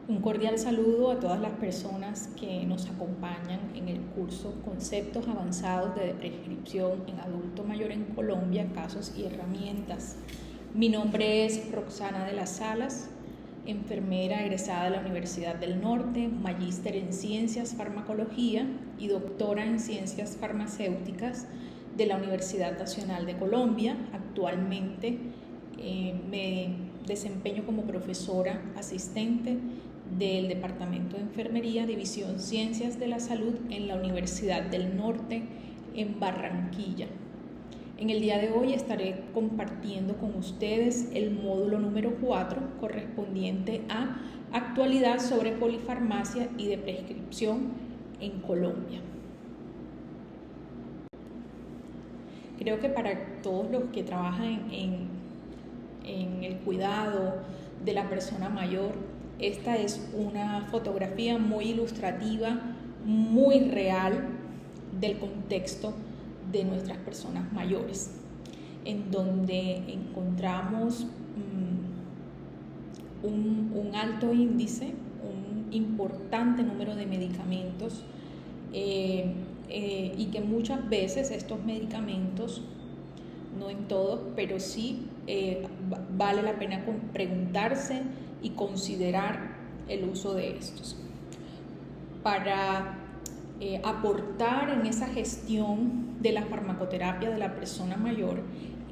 Un cordial saludo a todas las personas que nos acompañan en el curso Conceptos Avanzados de Prescripción en Adulto Mayor en Colombia, Casos y Herramientas. Mi nombre es Roxana de las Salas, enfermera egresada de la Universidad del Norte, magíster en Ciencias Farmacología y doctora en Ciencias Farmacéuticas de la Universidad Nacional de Colombia. Actualmente me desempeño como profesora asistente del Departamento de Enfermería, División Ciencias de la Salud en la Universidad del Norte en Barranquilla. En el día de hoy estaré compartiendo con ustedes el módulo número 4 correspondiente a actualidad sobre polifarmacia y de prescripción en Colombia. Creo que para todos los que trabajan en el cuidado de la persona mayor, esta es una fotografía muy ilustrativa, muy real del contexto de nuestras personas mayores, en donde encontramos un alto índice, un importante número de medicamentos y que muchas veces estos medicamentos, no en todos, pero sí vale la pena preguntarse y considerar el uso de estos. Para aportar en esa gestión de la farmacoterapia de la persona mayor,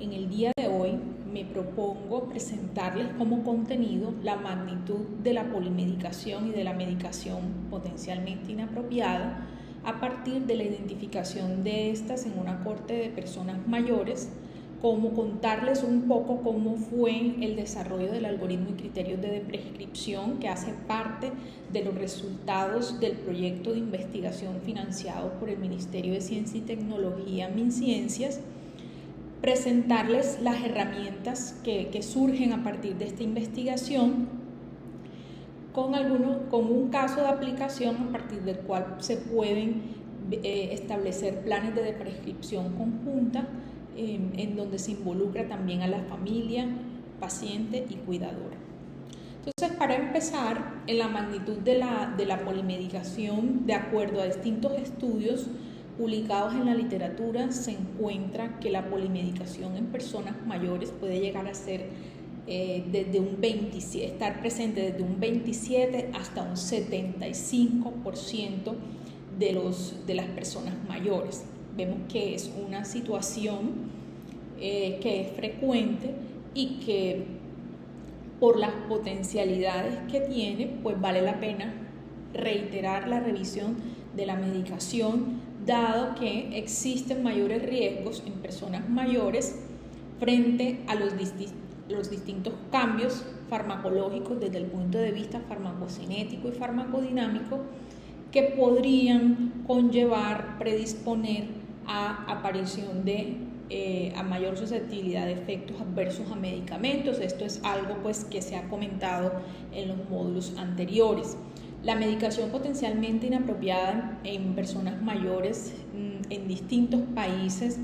en el día de hoy me propongo presentarles como contenido la magnitud de la polimedicación y de la medicación potencialmente inapropiada a partir de la identificación de estas en una corte de personas mayores, como contarles un poco cómo fue el desarrollo del algoritmo y criterios de prescripción que hace parte de los resultados del proyecto de investigación financiado por el Ministerio de Ciencia y Tecnología, MinCiencias, presentarles las herramientas que surgen a partir de esta investigación con un caso de aplicación a partir del cual se pueden establecer planes de prescripción conjunta en donde se involucra también a la familia, paciente y cuidador. Entonces, para empezar, en la magnitud de la polimedicación, de acuerdo a distintos estudios publicados en la literatura, se encuentra que la polimedicación en personas mayores puede llegar a ser estar presente desde un 27 hasta un 75% de las personas mayores. Vemos que es una situación que es frecuente y que por las potencialidades que tiene, pues vale la pena reiterar la revisión de la medicación, dado que existen mayores riesgos en personas mayores frente a los distintos cambios farmacológicos desde el punto de vista farmacocinético y farmacodinámico que podrían predisponer a aparición a mayor susceptibilidad de efectos adversos a medicamentos. Esto es algo que se ha comentado en los módulos anteriores. La medicación potencialmente inapropiada en personas mayores en distintos países,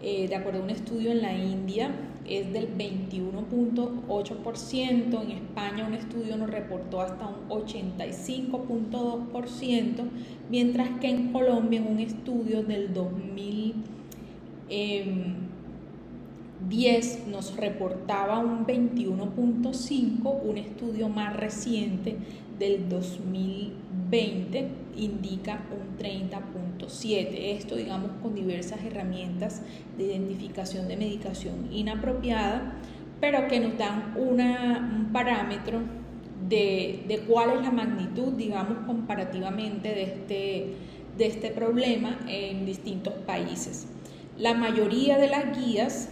de acuerdo a un estudio en la India, es del 21.8%, en España un estudio nos reportó hasta un 85.2%, mientras que en Colombia en un estudio del 2010 nos reportaba un 21.5%, un estudio más reciente del 2020 indica un 30.7%. Esto, digamos, con diversas herramientas de identificación de medicación inapropiada, pero que nos dan un parámetro de cuál es la magnitud, digamos, comparativamente de este problema en distintos países. La mayoría de las guías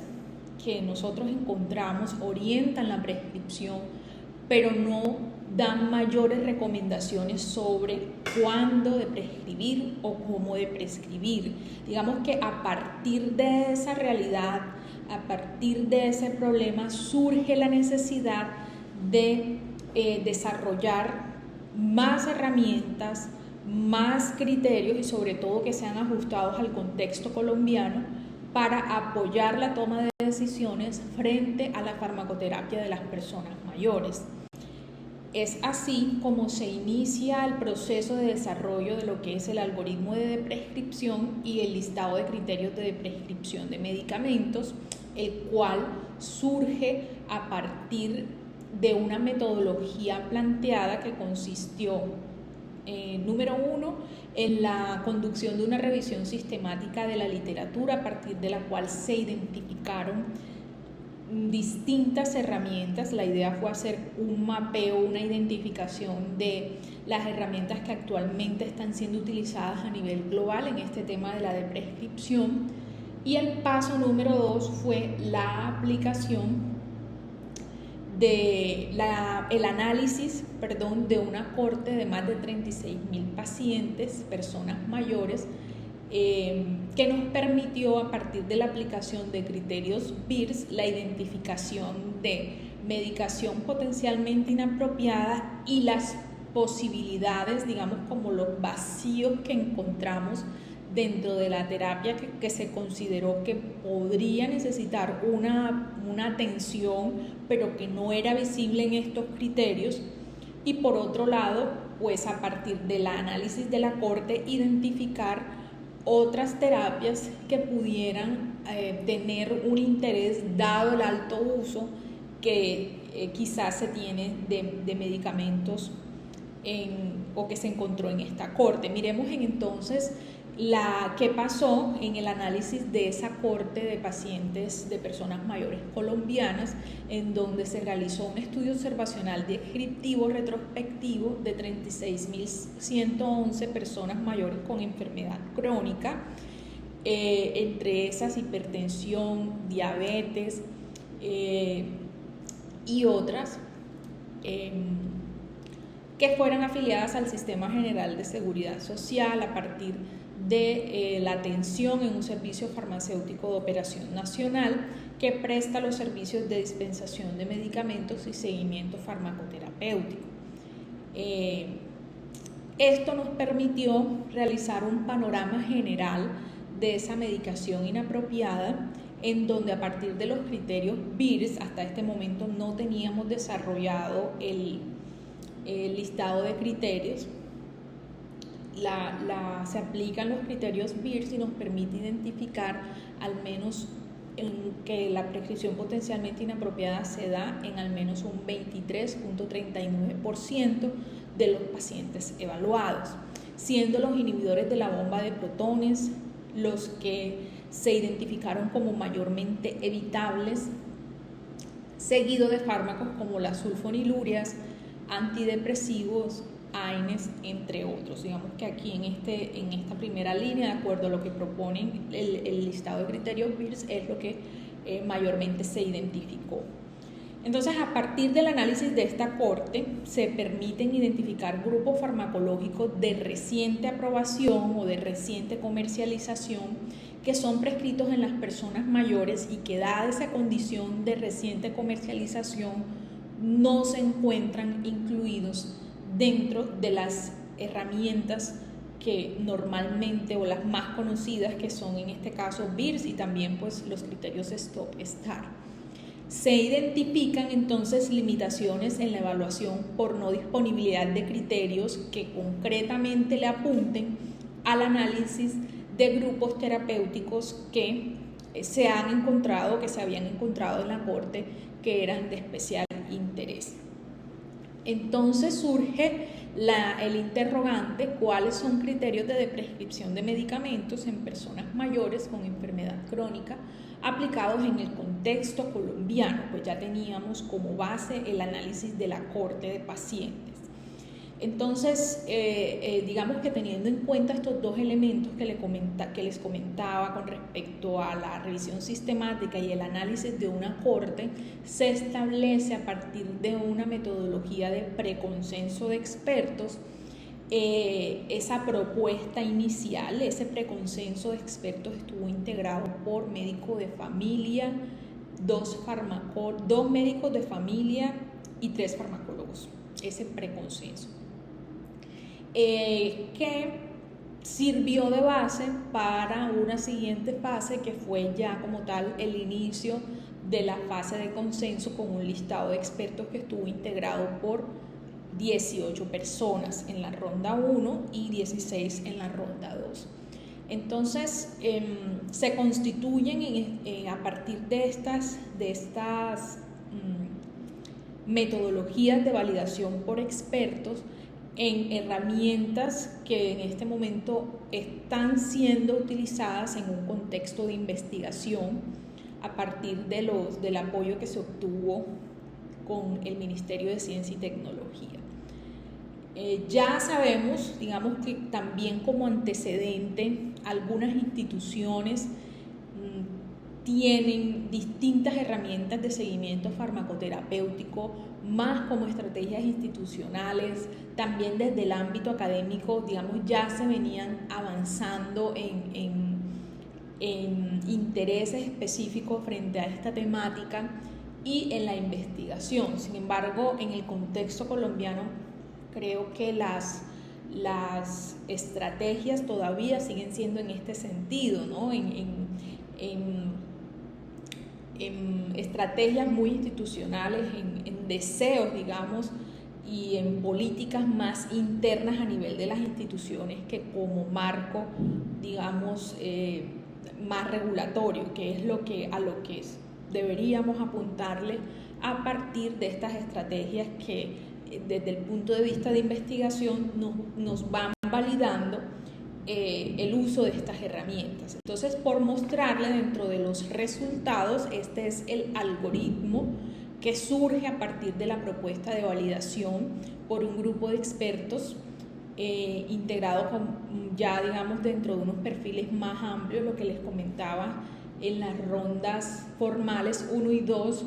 que nosotros encontramos orientan la prescripción, pero no dan mayores recomendaciones sobre cuándo de prescribir o cómo de prescribir. Digamos que a partir de esa realidad, a partir de ese problema, surge la necesidad de desarrollar más herramientas, más criterios y sobre todo que sean ajustados al contexto colombiano para apoyar la toma de decisiones frente a la farmacoterapia de las personas mayores. Es así como se inicia el proceso de desarrollo de lo que es el algoritmo de prescripción y el listado de criterios de prescripción de medicamentos, el cual surge a partir de una metodología planteada que consistió, número uno, en la conducción de una revisión sistemática de la literatura, a partir de la cual se identificaron distintas herramientas. La idea fue hacer un mapeo, una identificación de las herramientas que actualmente están siendo utilizadas a nivel global en este tema de la prescripción. Y el paso número 2 fue la aplicación el análisis de una cohorte de más de 36.000 pacientes, personas mayores, que nos permitió, a partir de la aplicación de criterios BIRS, la identificación de medicación potencialmente inapropiada y las posibilidades, digamos, como los vacíos que encontramos dentro de la terapia que se consideró que podría necesitar una atención, pero que no era visible en estos criterios. Y por otro lado, pues a partir del análisis de la corte, identificar otras terapias que pudieran tener un interés, dado el alto uso que quizás se tiene de medicamentos o que se encontró en esta corte. Miremos entonces qué pasó en el análisis de esa corte de pacientes de personas mayores colombianas, en donde se realizó un estudio observacional descriptivo retrospectivo de 36.111 personas mayores con enfermedad crónica, entre esas hipertensión, diabetes y otras, que fueran afiliadas al Sistema General de Seguridad Social a partir de la atención en un servicio farmacéutico de operación nacional que presta los servicios de dispensación de medicamentos y seguimiento farmacoterapéutico. Esto nos permitió realizar un panorama general de esa medicación inapropiada, en donde a partir de los criterios BIRS, hasta este momento no teníamos desarrollado el listado de criterios. Se aplican los criterios BIRS y nos permite identificar al menos que la prescripción potencialmente inapropiada se da en al menos un 23.39% de los pacientes evaluados, siendo los inhibidores de la bomba de protones los que se identificaron como mayormente evitables, seguido de fármacos como las sulfonilurias, antidepresivos, AINES, entre otros. Digamos que aquí en esta primera línea, de acuerdo a lo que proponen el listado de criterios BIRS, es lo que mayormente se identificó. Entonces, a partir del análisis de esta corte, se permiten identificar grupos farmacológicos de reciente aprobación o de reciente comercialización que son prescritos en las personas mayores y que, dada esa condición de reciente comercialización, no se encuentran incluidos dentro de las herramientas que normalmente, o las más conocidas, que son en este caso BIRS y también pues los criterios STOP-STAR. Se identifican entonces limitaciones en la evaluación por no disponibilidad de criterios que concretamente le apunten al análisis de grupos terapéuticos que se habían encontrado en la corte, que eran de especial interés. Entonces surge el interrogante: ¿cuáles son criterios de prescripción de medicamentos en personas mayores con enfermedad crónica aplicados en el contexto colombiano? Pues ya teníamos como base el análisis de la corte de pacientes. Entonces, digamos que teniendo en cuenta estos dos elementos que les comentaba con respecto a la revisión sistemática y el análisis de una corte, se establece a partir de una metodología de preconsenso de expertos esa propuesta inicial. Ese preconsenso de expertos estuvo integrado por médico de familia, dos médicos de familia y 3 farmacólogos. Ese preconsenso que sirvió de base para una siguiente fase, que fue ya como tal el inicio de la fase de consenso, con un listado de expertos que estuvo integrado por 18 personas en la ronda 1 y 16 en la ronda 2. Entonces, se constituyen a partir de estas metodologías de validación por expertos en herramientas que en este momento están siendo utilizadas en un contexto de investigación a partir del apoyo que se obtuvo con el Ministerio de Ciencia y Tecnología. Ya sabemos, digamos que también como antecedente, algunas instituciones tienen distintas herramientas de seguimiento farmacoterapéutico, más como estrategias institucionales, también desde el ámbito académico, digamos, ya se venían avanzando en intereses específicos frente a esta temática y en la investigación. Sin embargo, en el contexto colombiano, creo que las estrategias todavía siguen siendo en este sentido, ¿no? En estrategias muy institucionales, en deseos, digamos, y en políticas más internas a nivel de las instituciones que como marco, digamos, más regulatorio, que es a lo que deberíamos apuntarle a partir de estas estrategias que desde el punto de vista de investigación nos van validando el uso de estas herramientas. Entonces, por mostrarle dentro de los resultados, este es el algoritmo que surge a partir de la propuesta de validación por un grupo de expertos integrado ya, digamos, dentro de unos perfiles más amplios, lo que les comentaba en las rondas formales 1 y 2,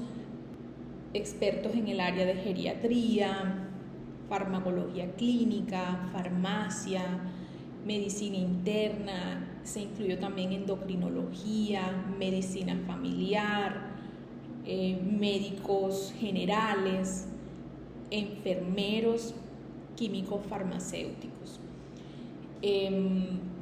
expertos en el área de geriatría, farmacología clínica, farmacia, medicina interna, se incluyó también endocrinología, medicina familiar, médicos generales, enfermeros, químicos farmacéuticos.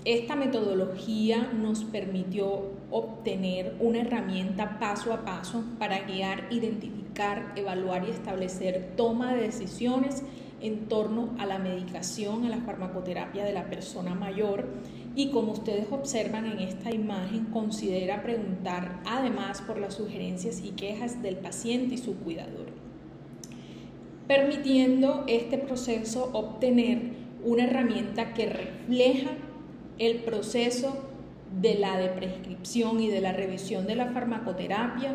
Esta metodología nos permitió obtener una herramienta paso a paso para guiar, identificar, evaluar y establecer toma de decisiones en torno a la medicación, a la farmacoterapia de la persona mayor, y como ustedes observan en esta imagen, considera preguntar además por las sugerencias y quejas del paciente y su cuidador, permitiendo este proceso obtener una herramienta que refleja el proceso de la prescripción y de la revisión de la farmacoterapia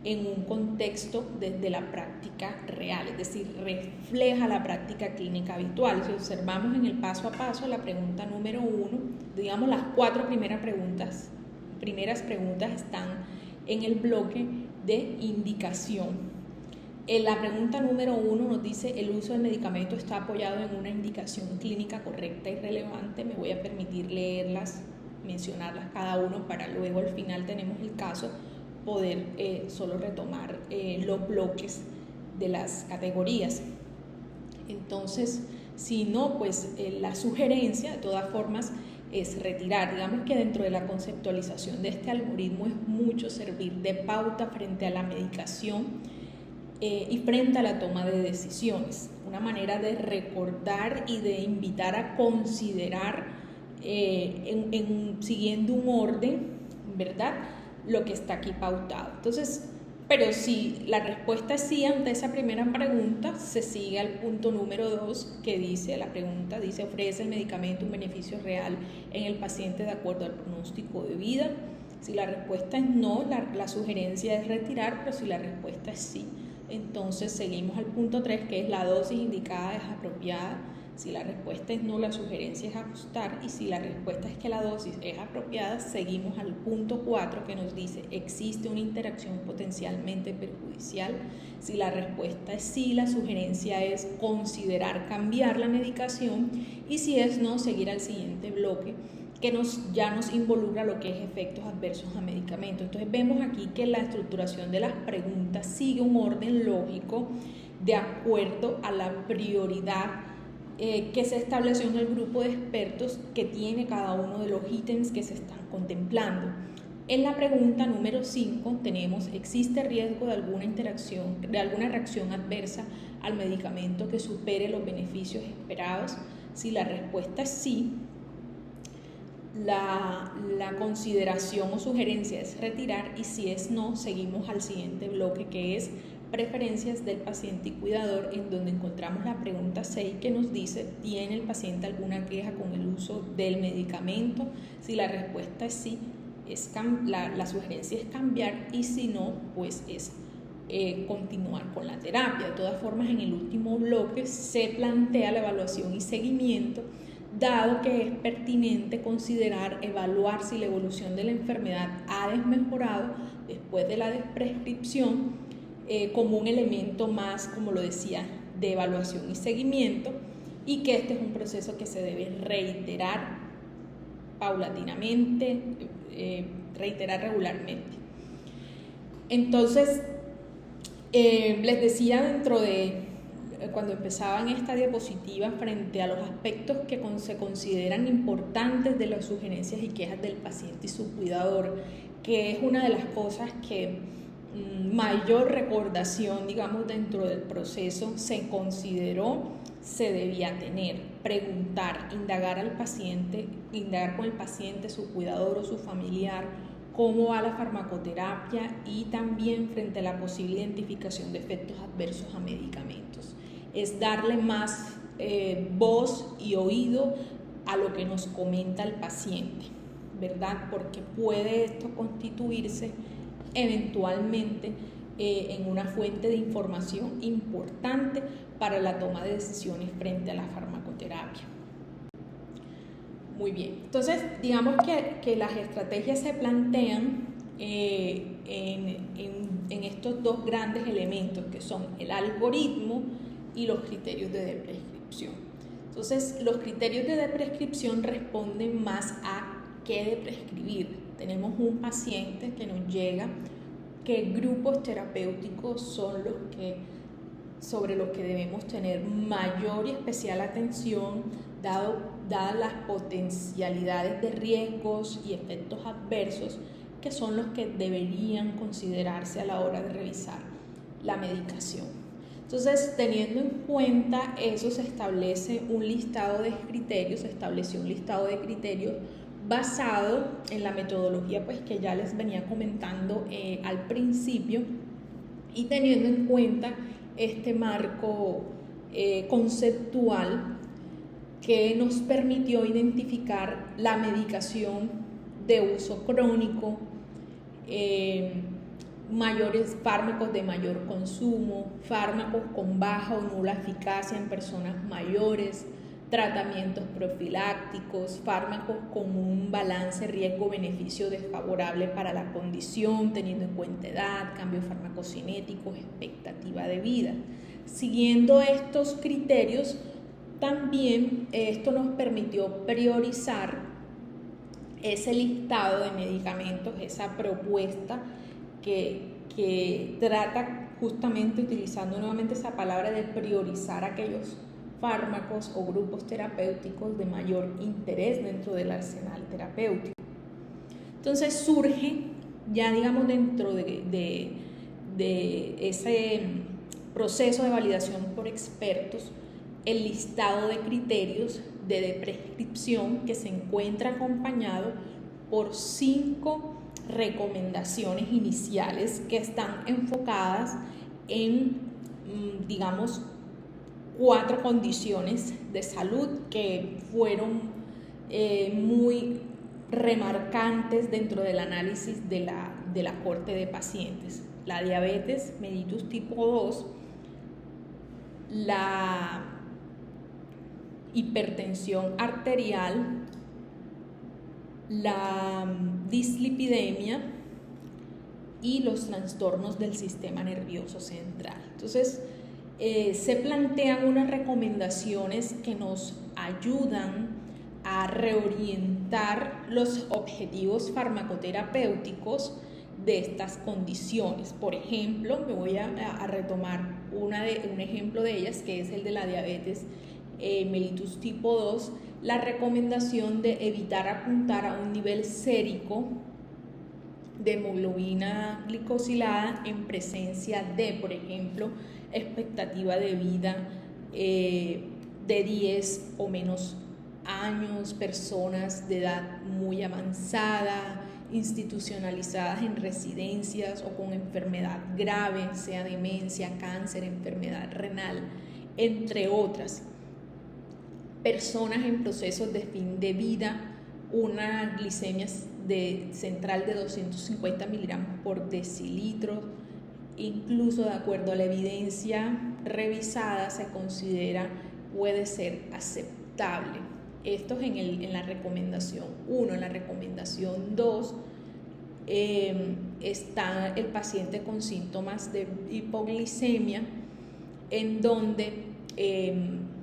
en un contexto desde la práctica real, es decir, refleja la práctica clínica habitual. Si observamos en el paso a paso, la pregunta número 1, digamos las 4 primeras preguntas están en el bloque de indicación. La pregunta número 1 nos dice: ¿el uso del medicamento está apoyado en una indicación clínica correcta y relevante? Me voy a permitir leerlas, mencionarlas cada uno para luego al final tenemos el caso poder solo retomar los bloques de las categorías. Entonces, si no, pues la sugerencia de todas formas es retirar. Digamos que dentro de la conceptualización de este algoritmo es mucho servir de pauta frente a la medicación y frente a la toma de decisiones, una manera de recordar y de invitar a considerar siguiendo un orden, ¿verdad?, lo que está aquí pautado. Entonces, pero si la respuesta es sí ante esa primera pregunta, se sigue al punto número 2 que dice, la pregunta dice: ¿ofrece el medicamento un beneficio real en el paciente de acuerdo al pronóstico de vida? Si la respuesta es no, la sugerencia es retirar, pero si la respuesta es sí, entonces seguimos al punto 3, que es la dosis indicada es apropiada. Si la respuesta es no, la sugerencia es ajustar, y si la respuesta es que la dosis es apropiada, seguimos al punto 4 que nos dice: ¿existe una interacción potencialmente perjudicial? Si la respuesta es sí, la sugerencia es considerar cambiar la medicación, y si es no, seguir al siguiente bloque que ya nos involucra lo que es efectos adversos a medicamento. Entonces vemos aquí que la estructuración de las preguntas sigue un orden lógico de acuerdo a la prioridad que se estableció en el grupo de expertos que tiene cada uno de los ítems que se están contemplando. En la pregunta número 5 tenemos, ¿existe riesgo de alguna reacción adversa al medicamento que supere los beneficios esperados? Si la respuesta es sí, la consideración o sugerencia es retirar, y si es no, seguimos al siguiente bloque, que es preferencias del paciente y cuidador, en donde encontramos la pregunta 6 que nos dice, ¿tiene el paciente alguna queja con el uso del medicamento? Si la respuesta es sí, la sugerencia es cambiar, y si no, pues es continuar con la terapia. De todas formas, en el último bloque se plantea la evaluación y seguimiento, dado que es pertinente evaluar si la evolución de la enfermedad ha desmejorado después de la desprescripción, como un elemento más, como lo decía, de evaluación y seguimiento, y que este es un proceso que se debe reiterar paulatinamente, reiterar regularmente. Entonces, les decía cuando empezaban esta diapositiva, frente a los aspectos que se consideran importantes de las sugerencias y quejas del paciente y su cuidador, que es una de las cosas que mayor recordación, digamos, dentro del proceso se consideró se debía tener: preguntar, indagar con el paciente, su cuidador o su familiar, cómo va la farmacoterapia, y también frente a la posible identificación de efectos adversos a medicamentos. Es darle más voz y oído a lo que nos comenta el paciente, ¿verdad? Porque puede esto constituirse eventualmente en una fuente de información importante para la toma de decisiones frente a la farmacoterapia. Muy bien, entonces digamos que las estrategias se plantean en estos dos grandes elementos, que son el algoritmo y los criterios de prescripción. Entonces, los criterios de prescripción responden más a qué de prescribir. Tenemos un paciente que nos llega, qué grupos terapéuticos son sobre los que debemos tener mayor y especial atención, dadas las potencialidades de riesgos y efectos adversos, que son los que deberían considerarse a la hora de revisar la medicación. Entonces, teniendo en cuenta eso, se estableció un listado de criterios basado en la metodología pues, que ya les venía comentando al principio, y teniendo en cuenta este marco conceptual que nos permitió identificar la medicación de uso crónico, mayores fármacos de mayor consumo, fármacos con baja o nula eficacia en personas mayores, tratamientos profilácticos, fármacos con un balance riesgo-beneficio desfavorable para la condición, teniendo en cuenta edad, cambios farmacocinéticos, expectativa de vida. Siguiendo estos criterios, también esto nos permitió priorizar ese listado de medicamentos, esa propuesta que trata justamente, utilizando nuevamente esa palabra, de priorizar aquellos fármacos o grupos terapéuticos de mayor interés dentro del arsenal terapéutico. Entonces surge ya, digamos, dentro de ese proceso de validación por expertos, el listado de criterios de prescripción, que se encuentra acompañado por 5 recomendaciones iniciales que están enfocadas en, digamos, 4 condiciones de salud que fueron muy remarcantes dentro del análisis de la corte de pacientes: la diabetes mellitus tipo 2, la hipertensión arterial, la dislipidemia y los trastornos del sistema nervioso central. Entonces, se plantean unas recomendaciones que nos ayudan a reorientar los objetivos farmacoterapéuticos de estas condiciones. Por ejemplo, me voy a retomar un ejemplo de ellas, que es el de la diabetes mellitus tipo 2, la recomendación de evitar apuntar a un nivel sérico de hemoglobina glicosilada en presencia de, por ejemplo, expectativa de vida de 10 o menos años, personas de edad muy avanzada, institucionalizadas en residencias o con enfermedad grave, sea demencia, cáncer, enfermedad renal, entre otras. Personas en procesos de fin de vida, una glicemia central de 250 miligramos por decilitro, incluso de acuerdo a la evidencia revisada se considera puede ser aceptable. Esto es en la recomendación 1. En la recomendación 2 está el paciente con síntomas de hipoglicemia, en donde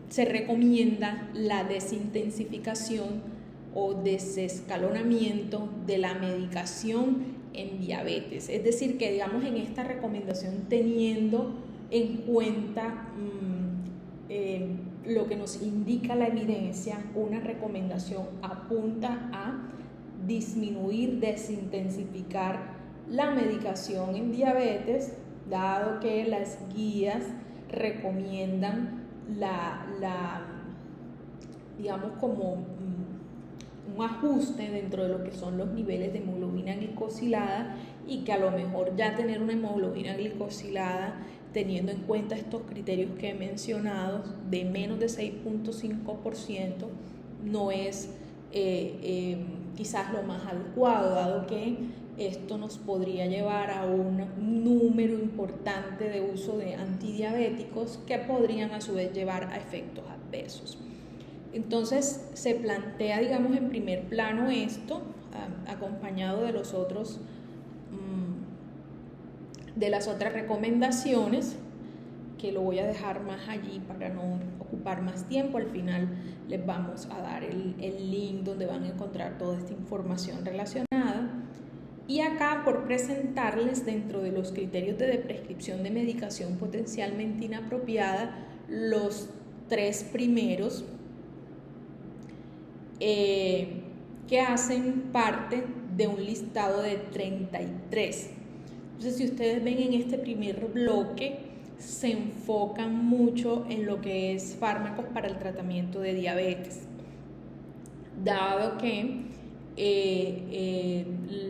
se recomienda la desintensificación o desescalonamiento de la medicación en diabetes. Es decir, que digamos en esta recomendación teniendo en cuenta lo que nos indica la evidencia, una recomendación apunta a disminuir, desintensificar la medicación en diabetes, dado que las guías recomiendan digamos como un ajuste dentro de lo que son los niveles de hemoglobina glicosilada, y que a lo mejor ya tener una hemoglobina glicosilada teniendo en cuenta estos criterios que he mencionado de menos de 6.5% no es quizás lo más adecuado, dado que esto nos podría llevar a un número importante de uso de antidiabéticos que podrían a su vez llevar a efectos adversos. Entonces se plantea, digamos, en primer plano esto, acompañado de los otros, de las otras recomendaciones, que lo voy a dejar más allí para no ocupar más tiempo. Al final les vamos a dar el link donde van a encontrar toda esta información relacionada. Y acá, por presentarles dentro de los criterios de prescripción de medicación potencialmente inapropiada, los 3 primeros que hacen parte de un listado de 33. Entonces, si ustedes ven en este primer bloque, se enfocan mucho en lo que es fármacos para el tratamiento de diabetes, dado que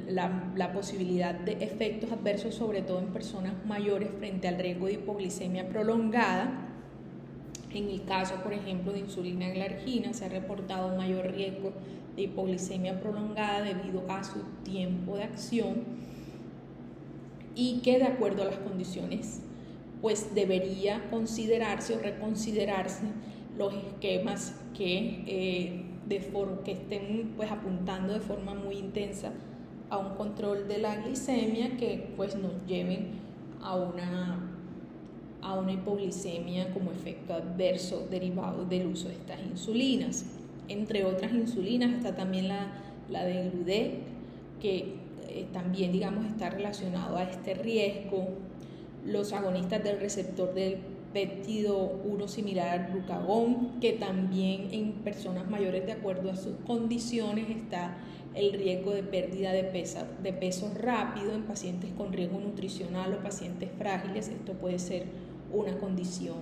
la posibilidad de efectos adversos, sobre todo en personas mayores, frente al riesgo de hipoglicemia prolongada. En el caso, por ejemplo, de insulina glargina, se ha reportado un mayor riesgo de hipoglicemia prolongada debido a su tiempo de acción, y que de acuerdo a las condiciones pues debería considerarse o reconsiderarse los esquemas que estén pues apuntando de forma muy intensa a un control de la glicemia, que pues nos lleven a una hipoglicemia como efecto adverso derivado del uso de estas insulinas. Entre otras insulinas está también la de Gludec, que también, digamos, está relacionado a este riesgo. Los agonistas del receptor del péptido 1 similar al glucagón, que también en personas mayores, de acuerdo a sus condiciones, está el riesgo de pérdida de peso rápido en pacientes con riesgo nutricional o pacientes frágiles. Esto puede ser una condición,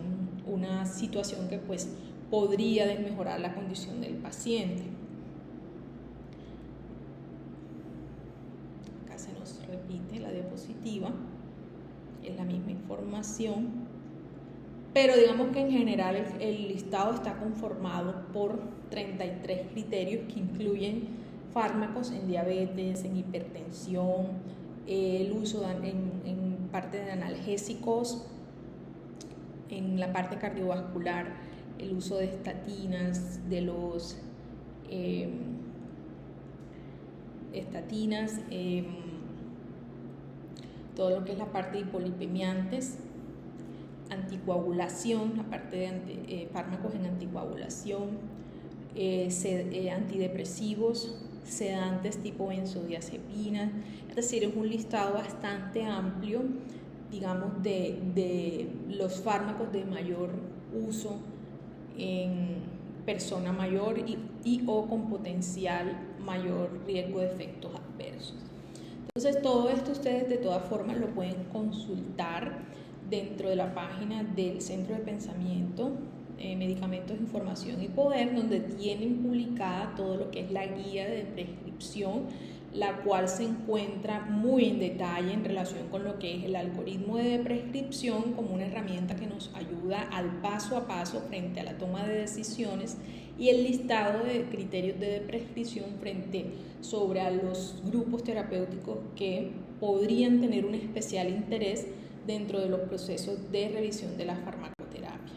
una situación que pues podría desmejorar la condición del paciente. Acá se nos repite la diapositiva, es la misma información, pero digamos que en general el listado está conformado por 33 criterios que incluyen fármacos en diabetes, en hipertensión, el uso en parte de analgésicos, en la parte cardiovascular, el uso de estatinas, todo lo que es la parte de hipolipemiantes, anticoagulación, la parte de fármacos en anticoagulación, antidepresivos, sedantes tipo benzodiazepina. Es decir, es un listado bastante amplio, digamos, de los fármacos de mayor uso en persona mayor y o con potencial mayor riesgo de efectos adversos. Entonces todo esto ustedes de todas formas lo pueden consultar dentro de la página del Centro de Pensamiento, Medicamentos, Información y Poder, donde tienen publicada todo lo que es la guía de prescripción, la cual se encuentra muy en detalle en relación con lo que es el algoritmo de prescripción como una herramienta que nos ayuda al paso a paso frente a la toma de decisiones, y el listado de criterios de prescripción frente sobre a los grupos terapéuticos que podrían tener un especial interés dentro de los procesos de revisión de la farmacoterapia.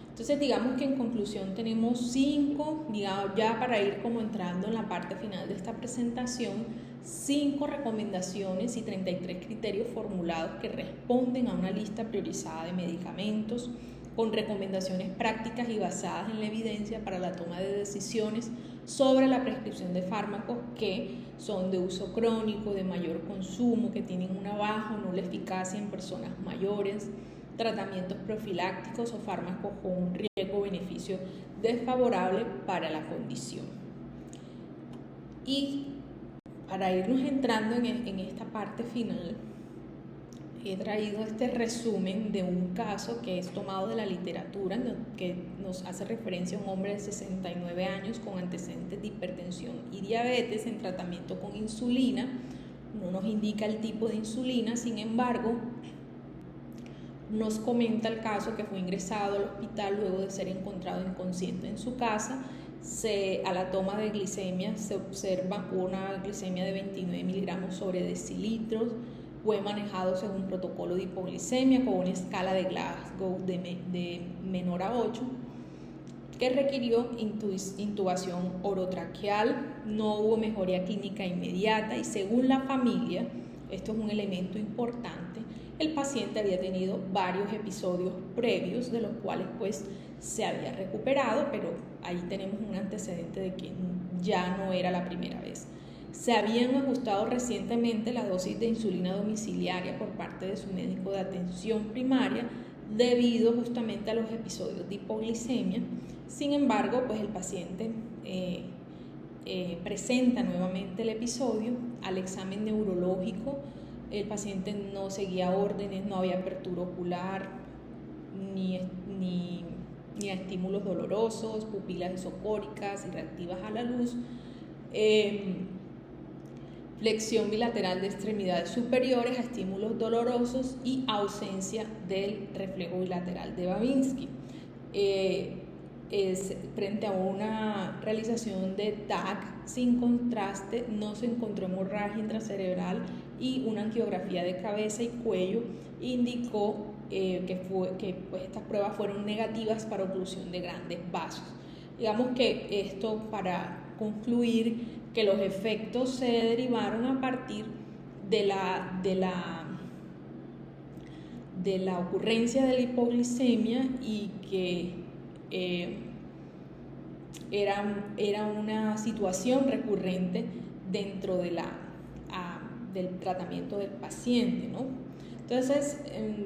Entonces digamos que en conclusión tenemos 5, digamos ya para ir como entrando en la parte final de esta presentación, 5 recomendaciones y 33 criterios formulados que responden a una lista priorizada de medicamentos con recomendaciones prácticas y basadas en la evidencia para la toma de decisiones sobre la prescripción de fármacos que son de uso crónico, de mayor consumo, que tienen una baja o nula eficacia en personas mayores, tratamientos profilácticos o fármacos con un riesgo-beneficio desfavorable para la condición. Y para irnos entrando en esta parte final, he traído este resumen de un caso que es tomado de la literatura, que nos hace referencia a un hombre de 69 años con antecedentes de hipertensión y diabetes en tratamiento con insulina. No nos indica el tipo de insulina, sin embargo, nos comenta el caso que fue ingresado al hospital luego de ser encontrado inconsciente en su casa. A la toma de glicemia se observa una glicemia de 29 miligramos sobre decilitros. Fue manejado según protocolo de hipoglicemia con una escala de Glasgow de menor a 8, que requirió intubación orotraqueal. No hubo mejoría clínica inmediata y según la familia, esto es un elemento importante, el paciente había tenido varios episodios previos de los cuales pues se había recuperado, pero ahí tenemos un antecedente de que ya no era la primera vez. Se habían ajustado recientemente la dosis de insulina domiciliaria por parte de su médico de atención primaria debido justamente a los episodios de hipoglicemia. Sin embargo, pues el paciente presenta nuevamente el episodio. Al examen neurológico, el paciente no seguía órdenes, no había apertura ocular, ni a estímulos dolorosos, pupilas isocóricas y reactivas a la luz. Flexión bilateral de extremidades superiores a estímulos dolorosos y ausencia del reflejo bilateral de Babinski. Frente a una realización de TAC sin contraste, no se encontró hemorragia intracerebral y una angiografía de cabeza y cuello indicó que pues, estas pruebas fueron negativas para oclusión de grandes vasos. Digamos que esto para concluir que los efectos se derivaron a partir de la ocurrencia de la hipoglicemia y que era una situación recurrente dentro del tratamiento del paciente, ¿no? Entonces,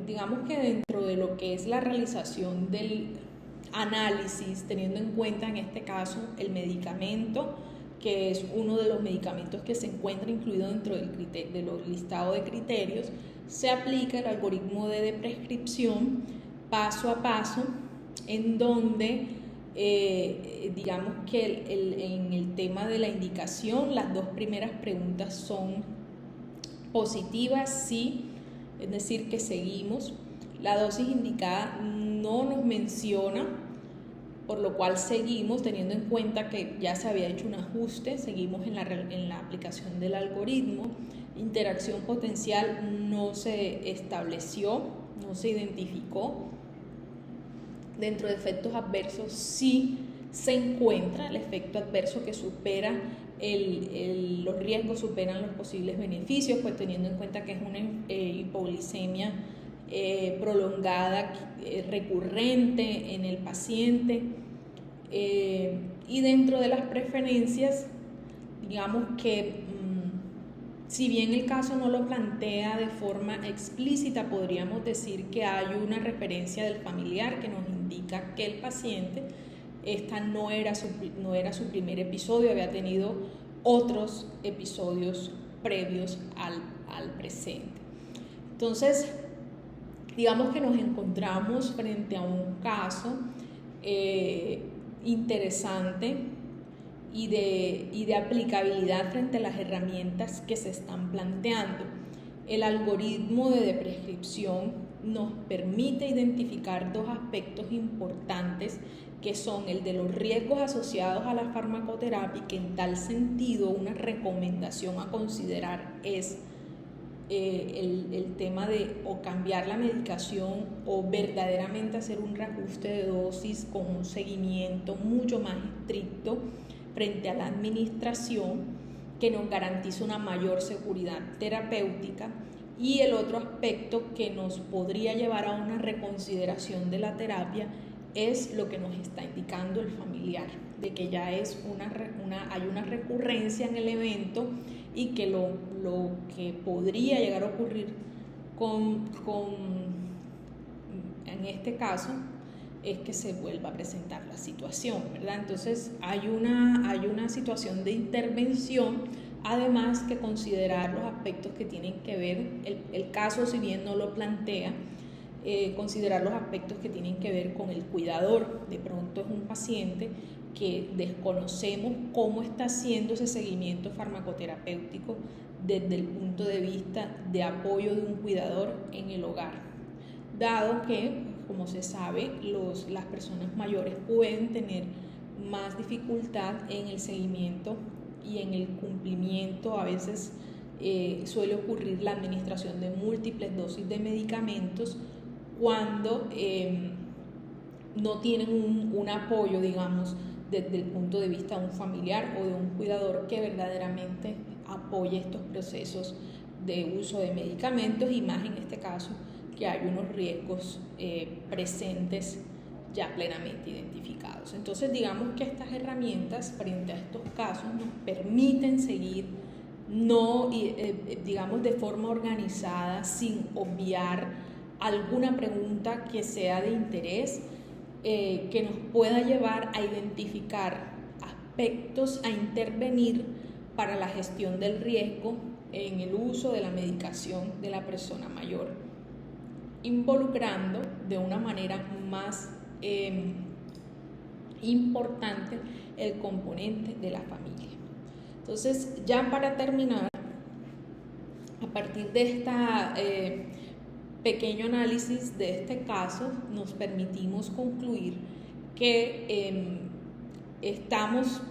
digamos que dentro de lo que es la realización del análisis, teniendo en cuenta en este caso el medicamento, que es uno de los medicamentos que se encuentra incluido dentro de los listados de criterios, se aplica el algoritmo de prescripción paso a paso, en donde digamos que en el tema de la indicación, las 2 primeras preguntas son positivas, sí, es decir, que seguimos. La dosis indicada no nos menciona, por lo cual seguimos, teniendo en cuenta que ya se había hecho un ajuste, seguimos en la aplicación del algoritmo. Interacción potencial no se estableció, no se identificó. Dentro de efectos adversos sí se encuentra el efecto adverso que supera los riesgos, superan los posibles beneficios, pues teniendo en cuenta que es una hipoglicemia prolongada, recurrente en el paciente, y dentro de las preferencias, digamos que si bien el caso no lo plantea de forma explícita, podríamos decir que hay una referencia del familiar que nos indica que el paciente no era su primer episodio, había tenido otros episodios previos presente. Entonces, digamos que nos encontramos frente a un caso interesante y de aplicabilidad frente a las herramientas que se están planteando. El algoritmo de prescripción nos permite identificar dos aspectos importantes, que son el de los riesgos asociados a la farmacoterapia, y que en tal sentido una recomendación a considerar es el tema de o cambiar la medicación o verdaderamente hacer un reajuste de dosis con un seguimiento mucho más estricto frente a la administración, que nos garantiza una mayor seguridad terapéutica. Y el otro aspecto que nos podría llevar a una reconsideración de la terapia es lo que nos está indicando el familiar, de que ya es hay una recurrencia en el evento, y que lo que podría llegar a ocurrir en este caso es que se vuelva a presentar la situación, ¿verdad? Entonces hay una situación de intervención, además que considerar los aspectos que tienen que ver, el caso si bien no lo plantea, considerar los aspectos que tienen que ver con el cuidador. De pronto es un paciente que desconocemos cómo está haciendo ese seguimiento farmacoterapéutico desde el punto de vista de apoyo de un cuidador en el hogar, dado que, como se sabe, las personas mayores pueden tener más dificultad en el seguimiento y en el cumplimiento. A veces suele ocurrir la administración de múltiples dosis de medicamentos cuando no tienen un apoyo, digamos, desde el punto de vista de un familiar o de un cuidador que verdaderamente apoye estos procesos de uso de medicamentos, y más en este caso que hay unos riesgos presentes ya plenamente identificados. Entonces, digamos que estas herramientas frente a estos casos nos permiten seguir digamos de forma organizada, sin obviar alguna pregunta que sea de interés, que nos pueda llevar a identificar aspectos a intervenir para la gestión del riesgo en el uso de la medicación de la persona mayor, involucrando de una manera más importante el componente de la familia. Entonces, ya para terminar, a partir de esta pequeño análisis de este caso, nos permitimos concluir que estamos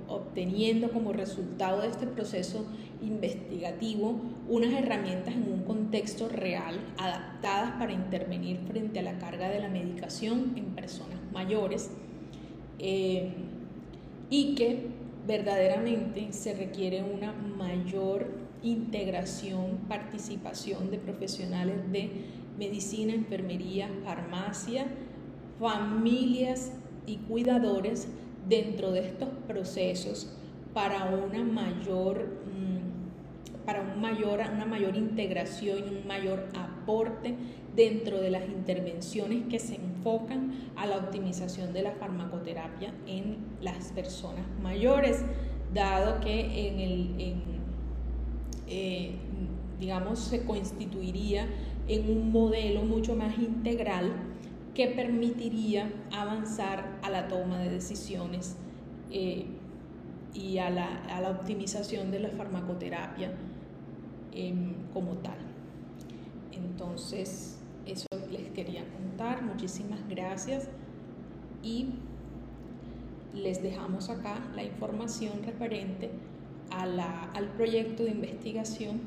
obteniendo como resultado de este proceso investigativo unas herramientas en un contexto real, adaptadas para intervenir frente a la carga de la medicación en personas mayores, y que verdaderamente se requiere una mayor integración, participación de profesionales de medicina, enfermería, farmacia, familias y cuidadores dentro de estos procesos para una mayor integración y un mayor aporte dentro de las intervenciones que se enfocan a la optimización de la farmacoterapia en las personas mayores, dado que digamos, se constituiría en un modelo mucho más integral que permitiría avanzar a la toma de decisiones y a la optimización de la farmacoterapia como tal. Entonces, eso les quería contar. Muchísimas gracias, y les dejamos acá la información referente al proyecto de investigación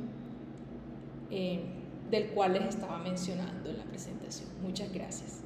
del cual les estaba mencionando en la presentación. Muchas gracias.